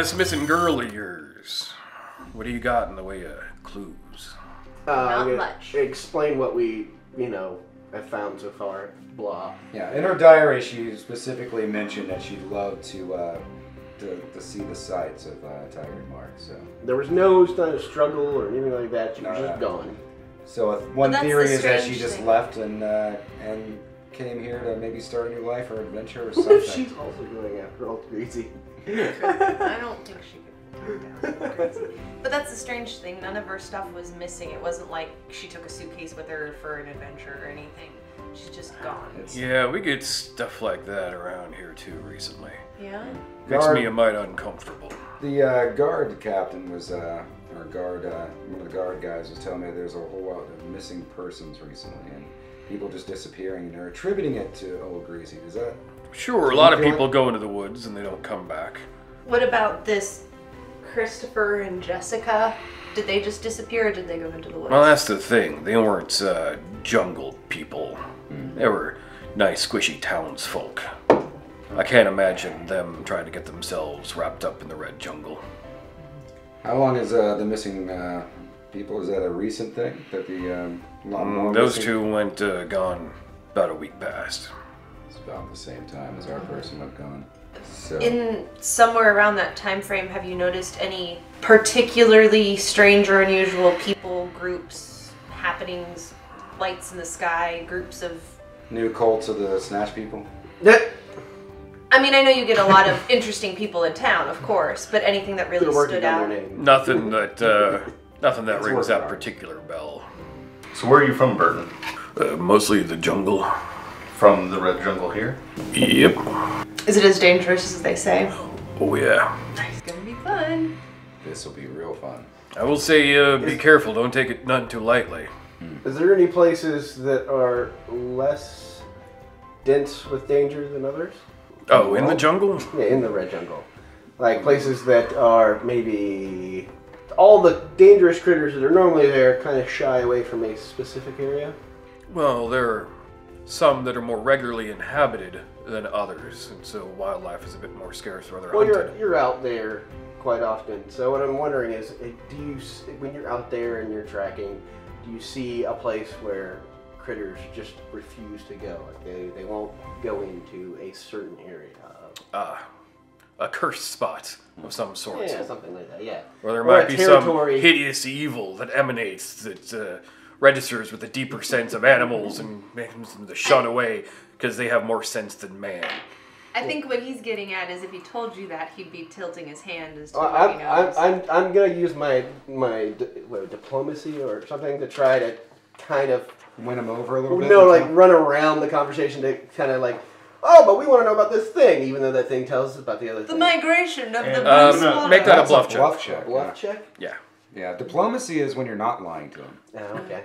this missing girl of yours, what do you got in the way of clues? Not much. Explain what we, have found so far. Blah. Yeah, in her diary, she specifically mentioned that she'd love to see the sights of Tiger Mark. So there was no kind of struggle or anything like that. She was just gone. So one theory is that she just left and came here to maybe start a new life or adventure or something. She's also going after old Greasy. I don't think she could. But that's the strange thing. None of her stuff was missing. It wasn't like she took a suitcase with her for an adventure or anything. She's just gone. Yeah, we get stuff like that around here too recently. Yeah? Makes me a mite uncomfortable. The guard captain was, one of the guard guys was telling me there's a whole lot of missing persons recently and people just disappearing and they're attributing it to Old Greasy. Is that? Sure, a lot of people go into the woods and they don't come back. What about this Christopher and Jessica? Did they just disappear or did they go into the woods? Well, that's the thing. They weren't jungle people. They were nice, squishy townsfolk. I can't imagine them trying to get themselves wrapped up in the red jungle. How long is the missing people? Is that a recent thing? That those two went gone about a week past. It's about the same time as our person went gone. So. In somewhere around that time frame, have you noticed any particularly strange or unusual people, groups, happenings, lights in the sky, groups of... New cults of the Snatch people? I mean, I know you get a lot of interesting people in town, of course, but anything that really stood out? Nothing that rings that particular bell. So where are you from, Burton? Mostly the jungle. From the red jungle here? Yep. Is it as dangerous as they say? Oh yeah. It's gonna be fun. This will be real fun. I will say, be careful. Don't take it none too lightly. Is there any places that are less dense with danger than others? Oh, in the jungle? Yeah, in the red jungle. Like places that are maybe all the dangerous critters that are normally there kind of shy away from a specific area? Well, there are some that are more regularly inhabited than others, and so wildlife is a bit more scarce where they're hunted. You're out there quite often, so what I'm wondering is, when you're out there and you're tracking, do you see a place where critters just refuse to go? Like they won't go into a certain area of... a cursed spot of some sort. Yeah, something like that, yeah. Or there might be some hideous evil that emanates, that registers with a deeper sense of animals and makes them to shun away because they have more sense than man. I think what he's getting at is if he told you that, he'd be tilting his hand as to I'm gonna use my diplomacy or something to try to kind of win him over a little bit. No, like run around the conversation to kind of like, oh, but we want to know about this thing, even though that thing tells us about the other thing. The migration of the blue swan. Make that a bluff check. Bluff check. Bluff check? Yeah. Yeah, diplomacy is when you're not lying to him. Oh, okay.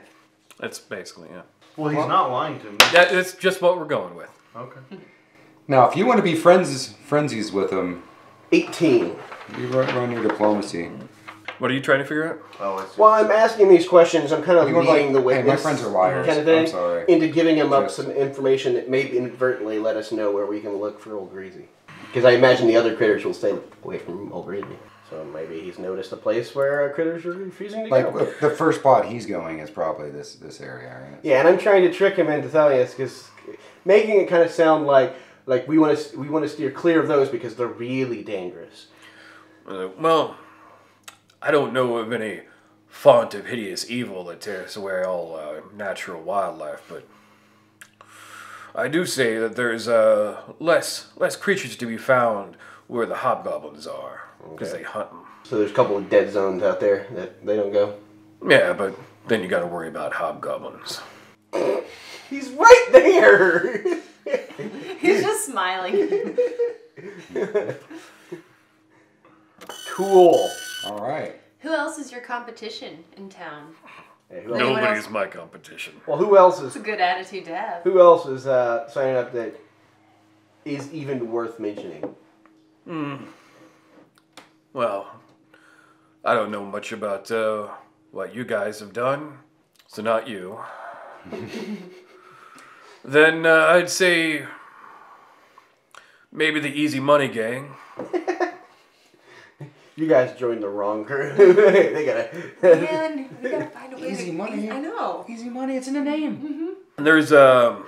That's basically, yeah. Well, he's not lying to me. That's just what we're going with. Okay. Now, if you want to be frenzies with him, 18. you run your diplomacy. What are you trying to figure out? Oh, I see. While I'm asking these questions, I'm kind of leading the witness. Hey, my friends are liars. Kind of thing, I'm sorry. into giving him up some information that may inadvertently let us know where we can look for Old Greasy. Because I imagine the other critters will stay away from Old Greasy. So maybe he's noticed a place where critters are refusing to go. Like the first spot he's going is probably this area, right? Yeah, and I'm trying to trick him into telling us because making it kind of sound like we want to steer clear of those because they're really dangerous. Well, I don't know of any font of hideous evil that tears away all natural wildlife, but I do say that there's less creatures to be found where the hobgoblins are, because they hunt them. So there's a couple of dead zones out there that they don't go? Yeah, but then you got to worry about hobgoblins. He's right there! He's just smiling. Cool. All right. Who else is your competition in town? Hey, Nobody's my competition. Well, who else It's is... a good attitude to have. Who else is signing up that is even worth mentioning? Well, I don't know much about what you guys have done, so not you. Then I'd say maybe the Easy Money Gang. You guys joined the wrong crew. They gotta. Man, we gotta find a way Easy to... money. I know. Easy money, it's in the name. And there's a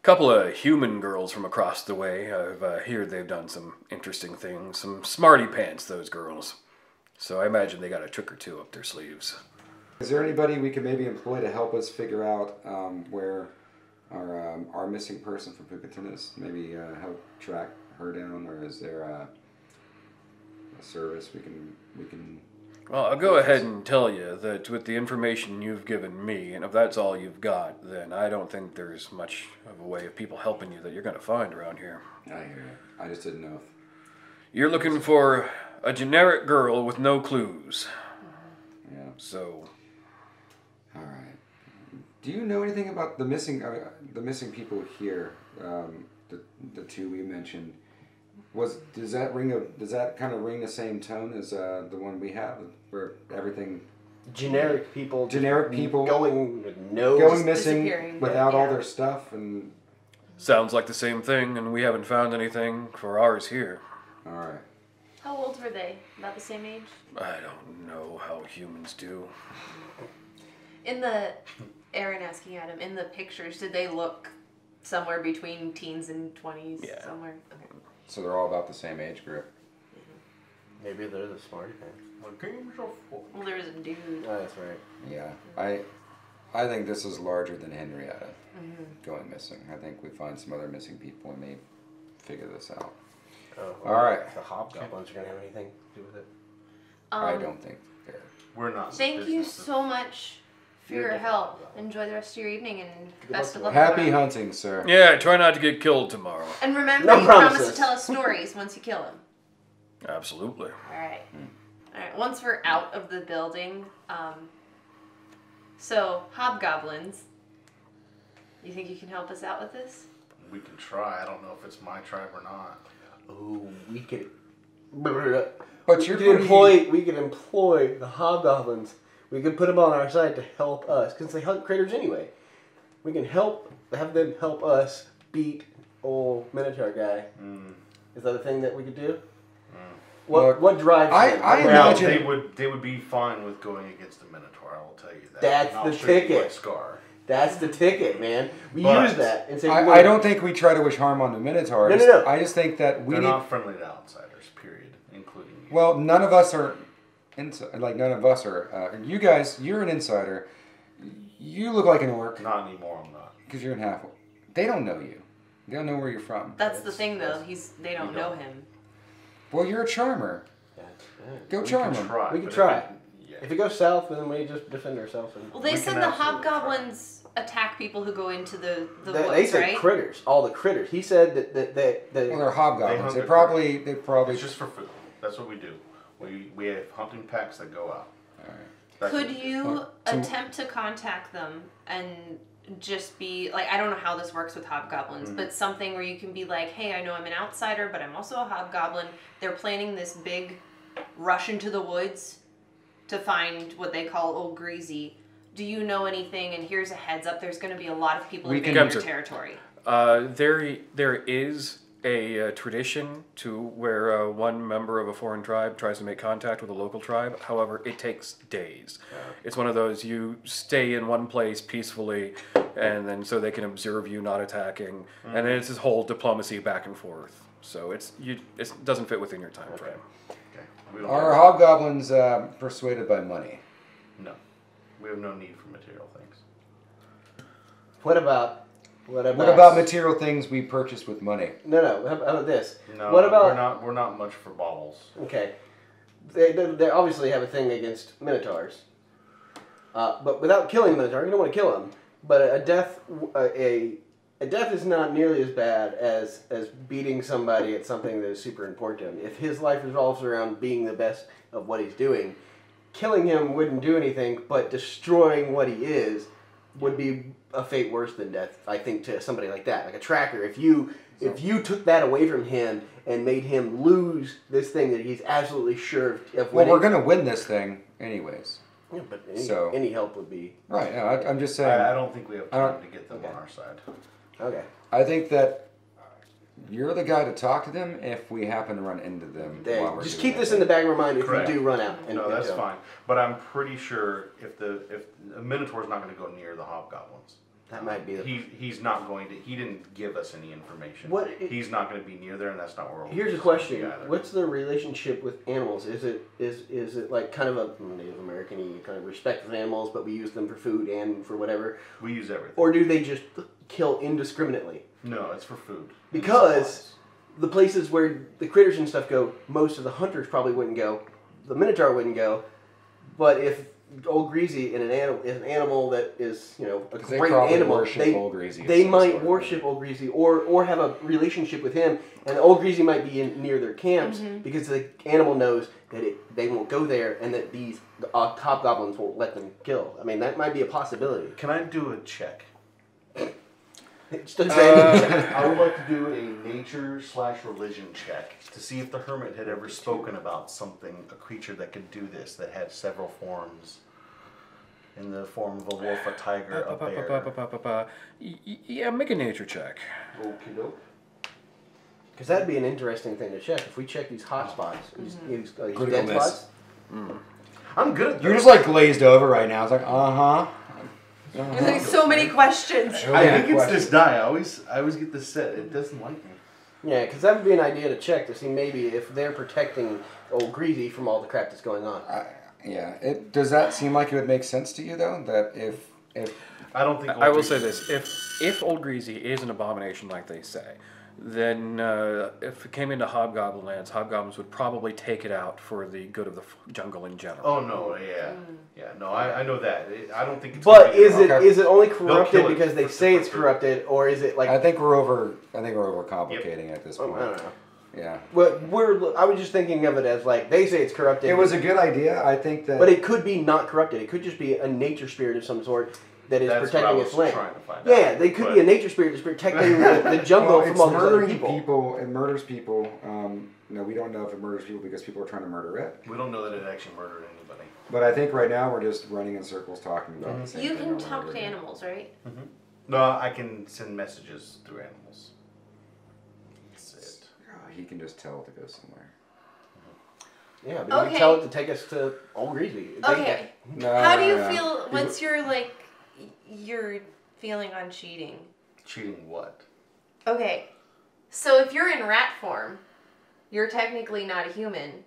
couple of human girls from across the way. I've heard they've done some interesting things. Some smarty pants, those girls. So I imagine they got a trick or two up their sleeves. Is there anybody we could maybe employ to help us figure out where our missing person from Puketon is? Maybe help track her down, or is there a service we can? Well, I'll go ahead and tell you that with the information you've given me, and if that's all you've got, then I don't think there's much of a way of people helping you that you're going to find around here. I hear you. I just didn't know if... You're looking for a generic girl with no clues. Yeah. So... All right. Do you know anything about the missing people here? The two we mentioned. Does that kind of ring the same tone as the one we have, where everything Generic people going going missing without all their stuff, and sounds like the same thing, and we haven't found anything for ours here. all right. How old were they? About the same age? I don't know how humans do. In the... Aaron asking Adam, in the pictures, did they look somewhere between teens and 20s? Yeah. Somewhere? Okay. So they're all about the same age group. Maybe they're the smarty pants. Well, there was a dude. Oh, that's right. Yeah, I think this is larger than Henrietta going missing. I think we find some other missing people and may figure this out. Oh, All right. The hobgoblins are gonna have anything to do with it? I don't think they're... We're not. Thank you so much for your help. Enjoy the rest of your evening and best of luck. Happy tomorrow. hunting, sir. Yeah, try not to get killed tomorrow. And remember, No you promise promises. to tell us stories once you kill him. Absolutely. Alright. Alright, once we're out of the building, so, hobgoblins, you think you can help us out with this? We can try. I don't know if it's my tribe or not. Oh, we could. But you're We could employ the hobgoblins. We could put them on our side to help us, because they hunt critters anyway. We can have them help us beat old Minotaur guy. Is that a thing that we could do? What drives them? I Well, imagine they would be fine with going against the Minotaur. I will tell you that. That's And I'll the show you ticket. my scar. That's the ticket, man. We But use that and say. I don't think we try to wish harm on the Minotaur. No. I just think that we They're need... not friendly to outsiders, period, including you. Well, none of us are... none of us are... you guys, you're an insider. You look like an orc. Not anymore, I'm not. Because you're in half... They don't know you. They don't know where you're from. That's the thing, though. They don't know him. Well, you're a charmer. Go charm them. We can but try. Yeah. If it goes south, then we just defend ourselves. Well, they We said can the absolutely hobgoblins attack people who go into the They woods, said right? critters, all the critters. He said that Well, they're hobgoblins. They They hunt probably... It's just for food. That's what we do. We have hunting packs that go out. All right. That's Could what we do. you attempt to contact them and just be like, I don't know how this works with hobgoblins, but something where you can be like, hey, I know I'm an outsider, but I'm also a hobgoblin. They're planning this big rush into the woods to find what they call Old Greasy. Do you know anything? And here's a heads up: there's going to be a lot of people invading your territory. There is a tradition to where one member of a foreign tribe tries to make contact with a local tribe. However, it takes days. It's one of those, you stay in one place peacefully, and then so they can observe you not attacking, and then it's this whole diplomacy back and forth. So it doesn't fit within your time frame. Okay. We don't Are have- hobgoblins persuaded by money? No. We have no need for material things. What about What about material things we purchase with money? No. How about this? No, What about? we're not much for baubles. Okay, they obviously have a thing against minotaurs, but without killing a minotaur, you don't want to kill him. But a death is not nearly as bad as beating somebody at something that is super important to him. If his life revolves around being the best of what he's doing, killing him wouldn't do anything, but destroying what he is would be a fate worse than death, I think, to somebody like that. Like a tracker, if you took that away from him and made him lose this thing that he's absolutely sure of Well, winning. we're going to win this thing anyways. Yeah, but So- any help would be... Right, no, I'm just saying. I don't think we have I don't- time to get them Okay. on our side. Okay. I think that you're the guy to talk to them if we happen to run into them. While we're Just doing keep this in the back of our mind if Correct. we do run out. No, that's fine. But I'm pretty sure if the Minotaur's not going to go near the hobgoblins. That might be. He's not going to. He didn't give us any information. He's not going to be near there, and that's not where. Here's a question: what's the relationship with animals? Is it like kind of a Native American-y kind of respect for animals, but we use them for food and for whatever? We use everything. Or do they just kill indiscriminately? No, it's for food. Because the places where the critters and stuff go, most of the hunters probably wouldn't go. The Minotaur wouldn't go. But if Old Greasy is an animal that is, a great animal, they might worship Old Greasy or have a relationship with him, and Old Greasy might be near their camps because the animal knows that they won't go there and that these hobgoblins won't let them kill. I mean, that might be a possibility. Can I do a check? I I would like to do a nature/religion check to see if the hermit had ever spoken about a creature that could do this, that had several forms. In the form of a wolf, a tiger, a bear. Yeah, make a nature check. Okie doke. Because that'd be an interesting thing to check. If we check these hot spots, these dead miss. spots. I'm good at You're just like glazed over right now. It's like, There's like so many questions. I think it's this die. I always get this set. It doesn't like me. Yeah, because that would be an idea to check to see maybe if they're protecting Old Greasy from all the crap that's going on. Yeah. Does that seem like it would make sense to you though? That if I don't think I will say this: if Old Greasy is an abomination like they say, then if it came into Hobgoblin lands, Hobgoblins would probably take it out for the good of the jungle in general. Oh no, no, I know that. I don't think it's. But is it only corrupted because they say it's corrupted, or is it like? I think we're overcomplicating it at this point. I don't know. Yeah. But I was just thinking of it as like they say it's corrupted. It was a good idea. I think that. But it could be not corrupted. It could just be a nature spirit of some sort that is protecting its land. Yeah, they could be a nature spirit that's protecting the jungle from all these other people. It murders people. No, we don't know if it murders people because people are trying to murder it. We don't know that it actually murdered anybody. But I think right now we're just running in circles talking about the same You thing can over and talk over to again. animals, right? Mm-hmm. No, I can send messages through animals. That's it. He can just tell it to go somewhere. Yeah, but you can tell it to take us to Old Greasy. Okay. How do you feel once you're feeling on cheating? Cheating what? Okay. So if you're in rat form, you're technically not a human,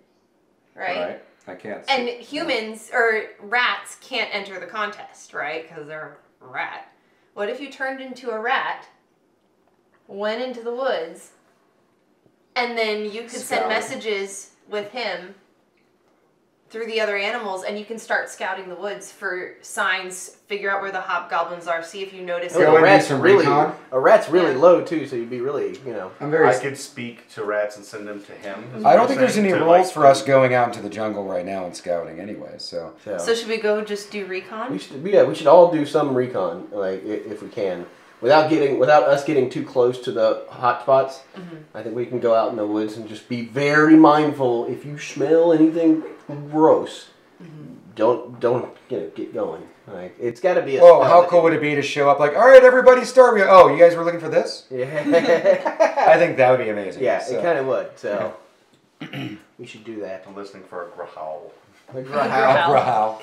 right? I can't. And humans or rats can't enter the contest, right? Because they're a rat. What if you turned into a rat, went into the woods, and then you could send messages with him through the other animals, and you can start scouting the woods for signs, figure out where the hobgoblins are, see if you notice a rat's really low too, so you'd be really, I could speak to rats and send them to him. I don't think there's any rules for us going out into the jungle right now and scouting anyway. So should we go just do recon? We should all do some recon, like if we can. Without us getting too close to the hot spots, I think we can go out in the woods and just be very mindful. If you smell anything gross, don't get going. Like it's got to be. How cool would it be to show up like, all right, everybody, start. Oh, you guys were looking for this? Yeah. I think that would be amazing. Yeah, it kind of would. So we should do that. I'm listening for a growl. A growl.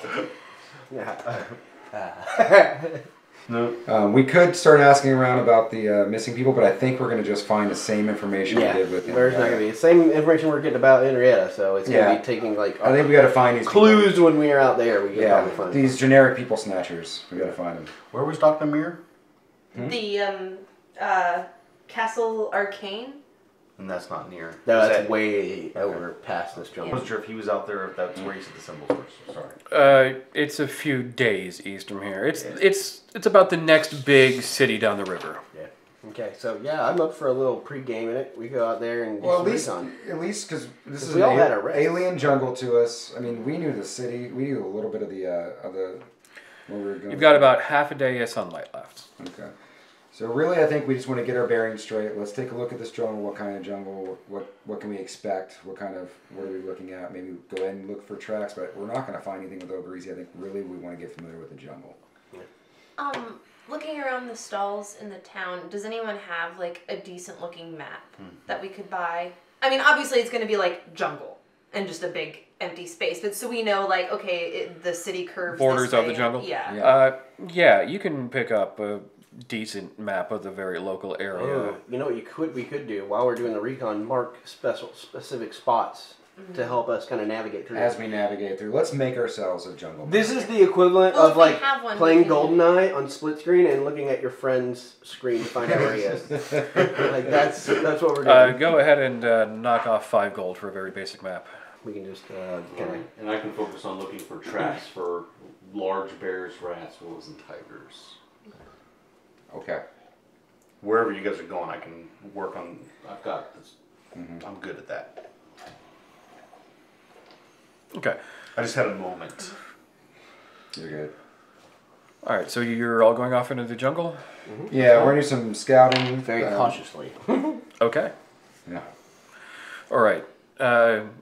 Yeah. No. We could start asking around about the missing people, but I think we're going to just find the same information we did with There's not going to be the same information we're getting about Henrietta, so it's going to be taking I think we got to find these clues when we are out there. We can probably find these generic people snatchers. We got to find them. Where was Dr. Mir? The Castle Arcane. And that's not near. No, that's way over past this jungle. I wasn't sure if he was out there or if that's where you said the symbols were. So sorry. It's a few days east from here. It's about the next big city down the river. Yeah. Okay, so I'm up for a little pre-game in it. We go out there and at least because this is we all had an a rest. alien jungle to us. I mean, we knew the city. We knew a little bit of the where we were going. You've got about half a day of sunlight left. Okay. So really, I think we just want to get our bearings straight. Let's take a look at this jungle. What kind of jungle? What can we expect? What are we looking at? Maybe go ahead and look for tracks, but we're not going to find anything with Old Greasy. I think really we want to get familiar with the jungle. Looking around the stalls in the town, does anyone have like a decent looking map that we could buy? I mean, obviously it's going to be like jungle and just a big empty space, but so we know like, okay, the city curves Borders this of way. the jungle? Yeah. Yeah, you can pick up a decent map of the very local area. Oh, you know what we could do while we're doing the recon, mark specific spots to help us kind of navigate through. As we navigate through, let's make ourselves a jungle. This is the equivalent Well, of if we like have one, playing we can- GoldenEye on split screen and looking at your friend's screen to find out where he is. Like that's what we're doing. Go ahead and knock off 5 gold for a very basic map. We can just kind of. And I can focus on looking for tracks for large bears, rats, wolves, and tigers. Okay. Wherever you guys are going, I can work on. I've got this. I'm good at that. Okay. I just had a moment. You're good. All right, so you're all going off into the jungle? Yeah, we're gonna do some scouting. Very cautiously. Okay. Yeah. All right.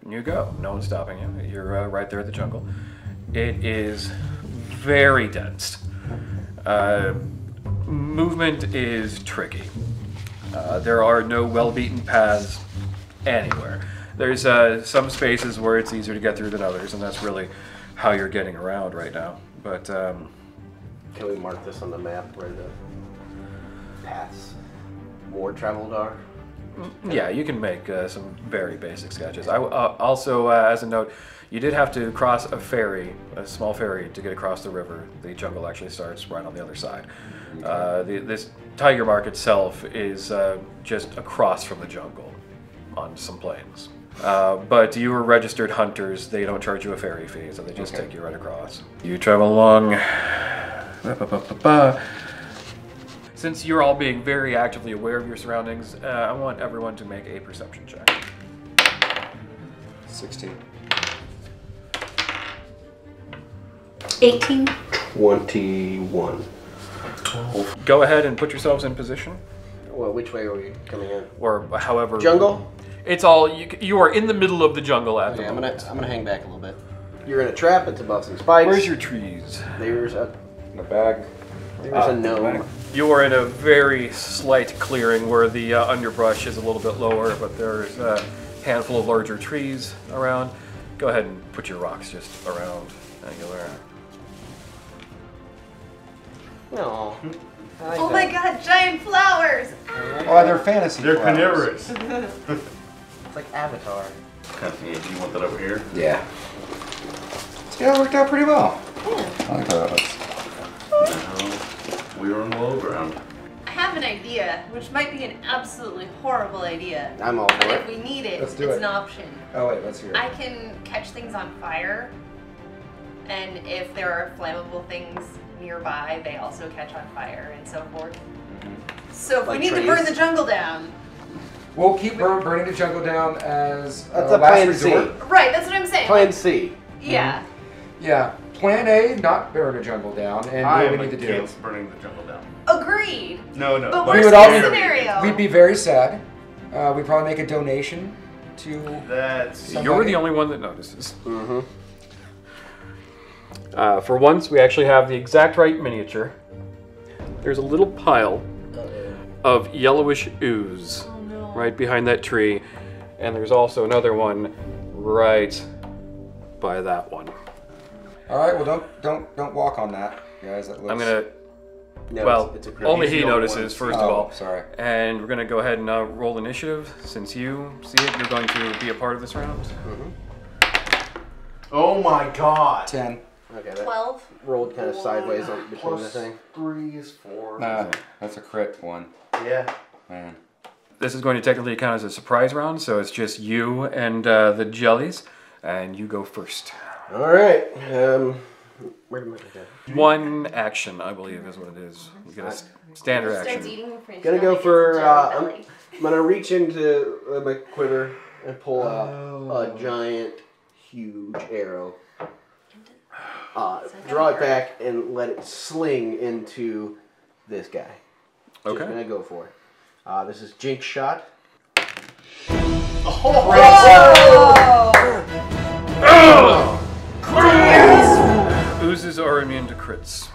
You go. No one's stopping you. You're right there at the jungle. It is very dense. Movement is tricky. There are no well-beaten paths anywhere. There's some spaces where it's easier to get through than others, and that's really how you're getting around right now. But Can we mark this on the map where the paths more traveled are? yeah, you can make some very basic sketches. Also, as a note, you did have to cross a ferry, a small ferry, to get across the river. The jungle actually starts right on the other side. This tiger mark itself is just across from the jungle on some plains. But you were registered hunters. They don't charge you a ferry fee, so they just take you right across. You travel along. Since you're all being very actively aware of your surroundings, I want everyone to make a perception check. 16. 18. 21. Go ahead and put yourselves in position, Well, which way are we coming in? or however. Jungle? It's all you are in the middle of the jungle at the Okay, I'm moment. gonna hang back a little bit. You're in a trap. It's above some spikes. Where's your trees? There's a In a bag. a gnome. You are in a very slight clearing where the underbrush is a little bit lower, but there's a handful of larger trees around. Go ahead and put your rocks just around angular. No. I like Oh that. my god, giant flowers! Oh, they're fantasy. They're flowers. carnivorous. It's like Avatar. Yeah, do you want that over here? Yeah. Yeah, it worked out pretty well. Yeah. I like how that looks. No, we were on low ground. I have an idea, which might be an absolutely horrible idea. I'm all But for if it. we need it, Let's it's do it. an option. Oh wait, let's hear it. I can catch things on fire, and if there are flammable things nearby, they also catch on fire and so forth. So if Like we need to trees? burn the jungle down, We'll keep burning the jungle down as That's a a last plan resort. C. right? That's what I'm saying. Plan C. Yeah. Yeah. Plan A, not burn a jungle down, and I what am we need to do. against burning the jungle down. Agreed. No, no. But We worst would all case be- scenario. We'd be very sad. We'd probably make a donation to. That's You're the only one that notices. Mm-hmm. For once, we actually have the exact right miniature. There's a little pile of yellowish ooze Oh no. right behind that tree, and there's also another one right by that one. All right. Well, don't walk on that, guys. That looks. I'm gonna. No, Well, it's a only He's he the only notices one. first of Oh, all, sorry. and we're gonna go ahead and roll initiative. Since you see it, you're going to be a part of this round. Oh my god. 10. Okay, that 12. rolled kind of sideways on between the Plus thing. 3 is 4. Nah, that's a crit one. Yeah. Man. This is going to technically count as a surprise round, so it's just you and the Jellies, and you go first. All right. Where did my go? One action, I believe, is what it is. You get a standard Starts action. eating the French Gonna jelly, go gets for. the jelly belly. I'm gonna reach into my quiver and pull out a giant, huge arrow. Draw it back and let it sling into this guy. Just Okay. gonna go for it. This is Jinx shot. Oozes are immune to crits.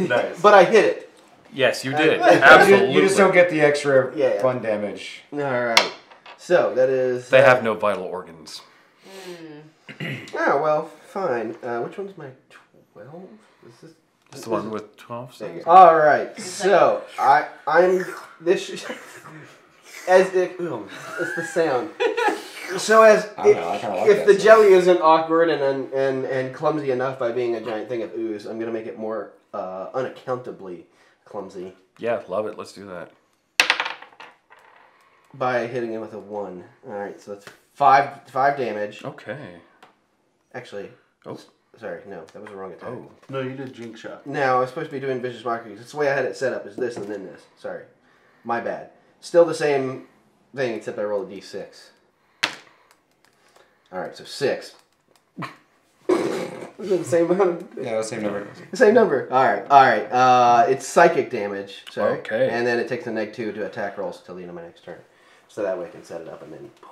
Nice. But I hit it. Yes, you did. Absolutely. You just don't get the extra Yeah. fun damage. All right. So that is. They have no vital organs. Oh well, fine. Which one's my 12? Is this? It's the one with 12. So. All right. So I'm this. As it, it's the sound. So as I don't know, I kinda like if that the sound. jelly isn't awkward and clumsy enough by being a giant thing of ooze, I'm gonna make it more unaccountably clumsy Yeah, love it. Let's do that. by hitting it with a 1. All right, so that's five damage. Okay. Actually, Oh. sorry, no, that was the wrong attack. Oh. No, you did Jinx Shot. No, I was supposed to be doing vicious mockery. That's the way I had it set up. Is this and then this? Sorry, my bad. Still the same thing, except I rolled a d6. All right, so 6. Is it the same amount? Yeah, the same number. The same number. All right. It's psychic damage. Sorry. Okay. And then it takes a -2 to attack rolls till the end of my next turn. So that way I can set it up and then boom.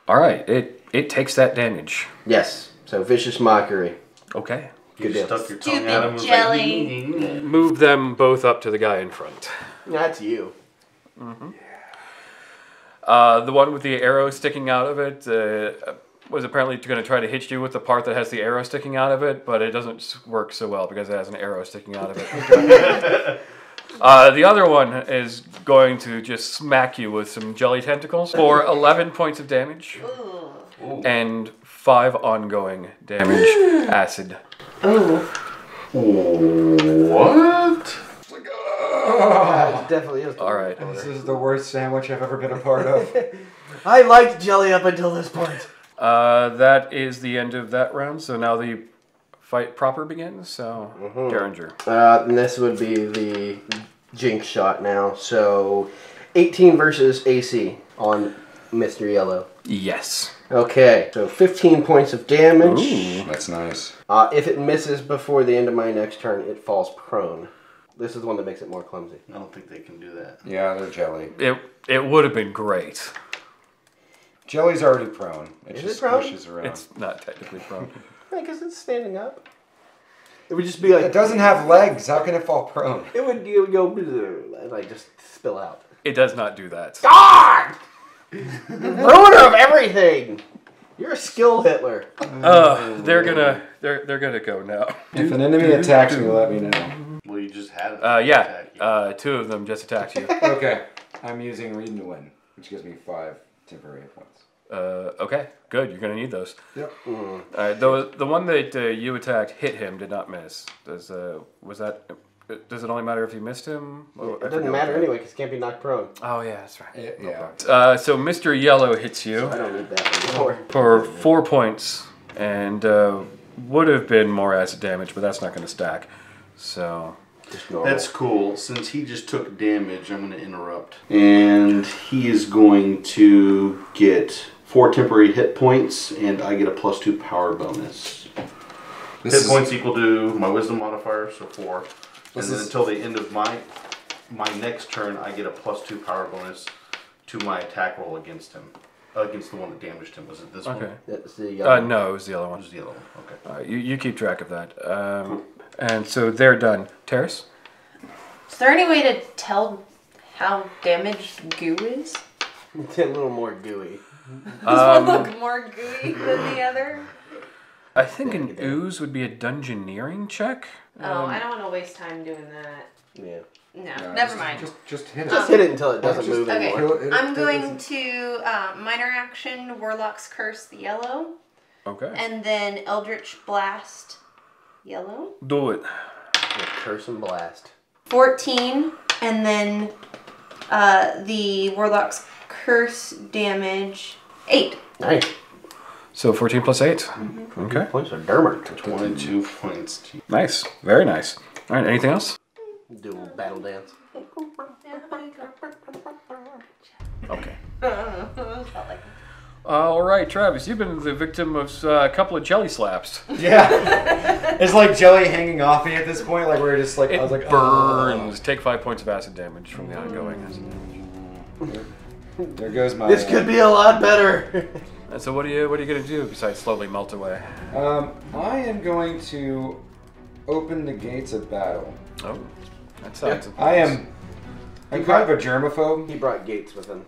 All right. It takes that damage. Yes. So vicious mockery. Okay. Good You deal. stuck your tongue Stupid at him and was jelly. like, Move them both up to the guy in front. That's you. The one with the arrow sticking out of it was apparently going to try to hit you with the part that has the arrow sticking out of it, but it doesn't work so well because it has an arrow sticking out of it. The other one is going to just smack you with some jelly tentacles for 11 points of damage Ooh. and 5 ongoing damage acid. What? It definitely is. All right. This is the worst sandwich I've ever been a part of. I liked jelly up until this point. That is the end of that round, so now the fight proper begins. So, Derringer. And this would be the Jinx shot now. So 18 versus AC on Mr. Yellow. Yes. Okay, so 15 points of damage. Ooh. That's nice. If it misses before the end of my next turn, it falls prone. This is the one that makes it more clumsy. I don't think they can do that. Yeah, they're jelly. It would have been great. Jelly's already prone. It Is just it prone? squishes around. It's not technically prone. I guess it's standing up. It would just be like It doesn't have legs. How can it fall prone? It would go and like just spill out. It does not do that. God! Ruiner of everything. You're a skill Hitler. They're gonna go now. If an enemy attacks me, let me know. Well, you just had it. Yeah. 2 of them just attacked you. Okay. I'm using Read and Win, which gives me 5 temporary hit points. Okay, good. You're gonna need those. Yep. The one that you attacked hit him, did not miss. Does it only matter if you missed him? It doesn't matter anyway because it can't be knocked prone. Oh yeah, that's right. Yeah. So Mr. Yellow hits you I don't need that anymore. for 4 points, and would have been more acid damage, but that's not going to stack. So Just normal. That's cool. Since he just took damage, I'm going to interrupt. And he is going to get 4 temporary hit points, and I get a +2 power bonus. Hit points equal to my wisdom modifier, so 4. And then until the end of my next turn, I get a +2 power bonus to my attack roll against him. Against the one that damaged him. Was it this okay. one? That's the yellow. No, it was the other It one. was the yellow one. Okay. You keep track of that. And so they're done. Terrace? Is there any way to tell how damaged goo is? It's a little more gooey. Does one look more gooey than the other? I think an ooze would be a dungeoneering check. Oh, I don't want to waste time doing that. Yeah. No, never mind. Just hit it. Just hit it until it doesn't just- move Okay, anymore. I'm going to minor action Warlock's Curse the yellow, Okay. and then Eldritch Blast yellow. Do it. Yeah, curse and blast. 14, and then the Warlock's Curse damage 8. Nice. So 14 plus 8. Okay. Points are dermer. 22 points. Nice. Very nice. All right. Anything else? Do a battle dance. Okay. Felt like All right, Travis. You've been the victim of a couple of jelly slaps. Yeah. It's like jelly hanging off me at this point. Like we're just like It I was like burns. Take 5 points of acid damage from the ongoing acid damage. There goes my. This could be a lot better. And so what are you gonna do besides slowly melt away? I am going to open the gates of battle. Oh, that sounds. I'm kind of a germaphobe. He brought gates with him.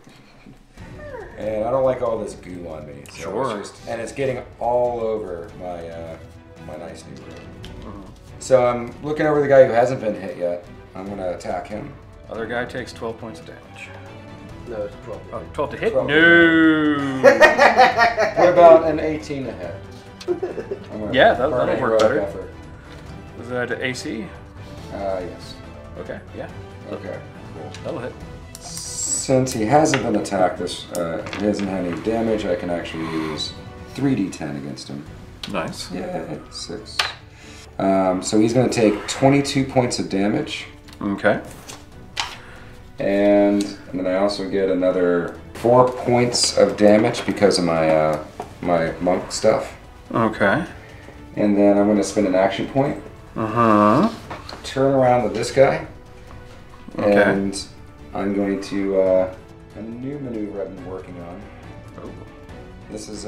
And I don't like all this goo on me. So Sure. and it's getting all over my nice new room. So I'm looking over the guy who hasn't been hit yet. I'm going to attack him. Other guy takes 12 points of damage. No, it's 12. Oh, 12 to hit? 12 to No! What about an 18 to hit? Yeah, that'll work heroic better. effort. Was that AC? Yes. Okay, yeah. Okay, cool. That'll hit. Since he hasn't been attacked, he hasn't had any damage, I can actually use 3d10 against him. Nice. Yeah, 6. So he's going to take 22 points of damage. Okay. And then I also get another 4 points of damage because of my my monk stuff. Okay. And then I'm going to spend an action point. Turn around to this guy. Okay. And I'm going to a new maneuver I've been working on. Oh. This is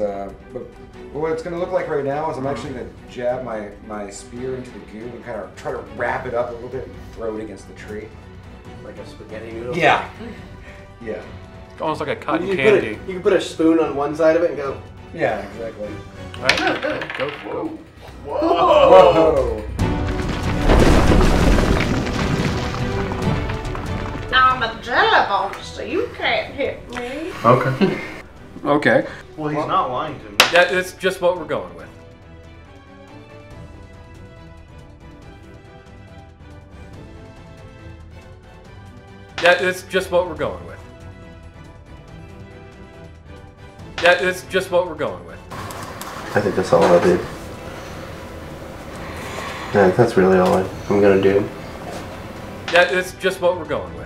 what it's going to look like right now is I'm actually going to jab my spear into the goo and kind of try to wrap it up a little bit and throw it against the tree. Like a spaghetti noodle? Yeah. Yeah. Almost like a cotton You candy. can put a spoon on one side of it and go. Yeah, exactly. Alright, go. Whoa! I'm a jelly monster. You can't hit me. Okay. Okay. Well, he's not lying to me. That's just what we're going with. That's just what we're going with. That's just what we're going with. I think that's all I did. Yeah, that's really all I'm gonna do. That's just what we're going with.